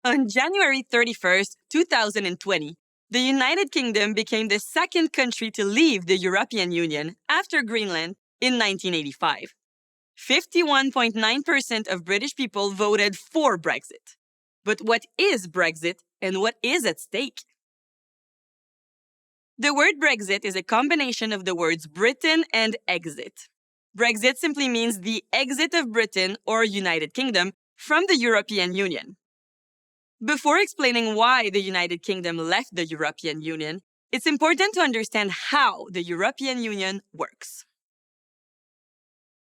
On January 31st, 2020, the United Kingdom became the second country to leave the European Union after Greenland in 1985. 51.9% of British people voted for Brexit. But what is Brexit and what is at stake? The word Brexit is a combination of the words Britain and exit. Brexit simply means the exit of Britain or United Kingdom from the European Union. Before explaining why the United Kingdom left the European Union, it's important to understand how the European Union works.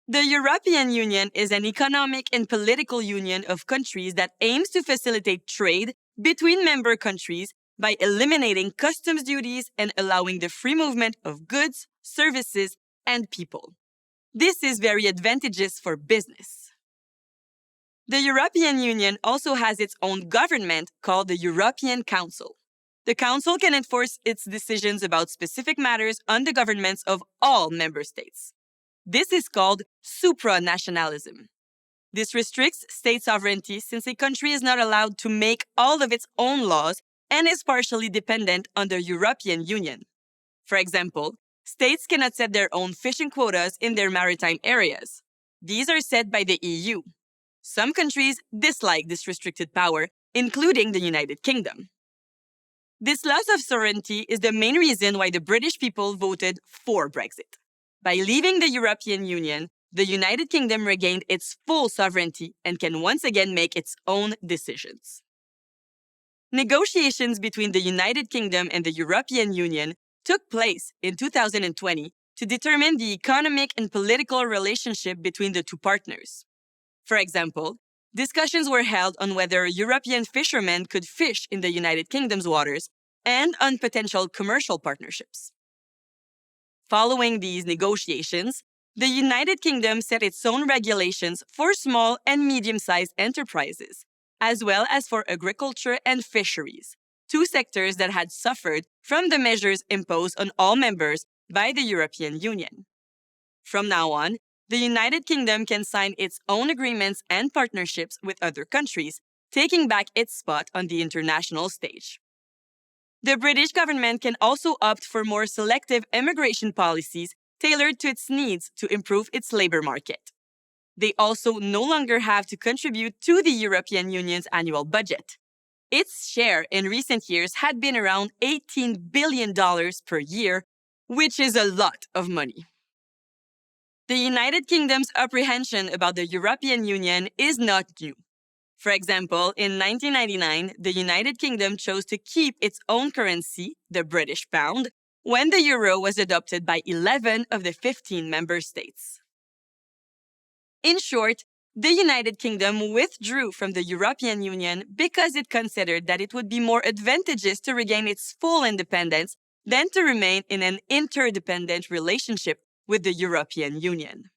The European Union is an economic and political union of countries that aims to facilitate trade between member countries by eliminating customs duties and allowing the free movement of goods, services, and people. This is very advantageous for business. The European Union also has its own government called the European Council. The Council can enforce its decisions about specific matters on the governments of all member states. This is called supranationalism. This restricts state sovereignty since a country is not allowed to make all of its own laws and is partially dependent on the European Union. For example, states cannot set their own fishing quotas in their maritime areas. These are set by the EU. Some countries dislike this restricted power, including the United Kingdom. This loss of sovereignty is the main reason why the British people voted for Brexit. By leaving the European Union, the United Kingdom regained its full sovereignty and can once again make its own decisions. Negotiations between the United Kingdom and the European Union took place in 2020 to determine the economic and political relationship between the two partners. For example, discussions were held on whether European fishermen could fish in the United Kingdom's waters and on potential commercial partnerships. Following these negotiations, the United Kingdom set its own regulations for small and medium-sized enterprises, as well as for agriculture and fisheries, two sectors that had suffered from the measures imposed on all members by the European Union. From now on, the United Kingdom can sign its own agreements and partnerships with other countries, taking back its spot on the international stage. The British government can also opt for more selective immigration policies tailored to its needs to improve its labor market. They also no longer have to contribute to the European Union's annual budget. Its share in recent years had been around $18 billion per year, which is a lot of money. The United Kingdom's apprehension about the European Union is not new. For example, in 1999, the United Kingdom chose to keep its own currency, the British pound, when the euro was adopted by 11 of the 15 member states. In short, the United Kingdom withdrew from the European Union because it considered that it would be more advantageous to regain its full independence than to remain in an interdependent relationship with the European Union.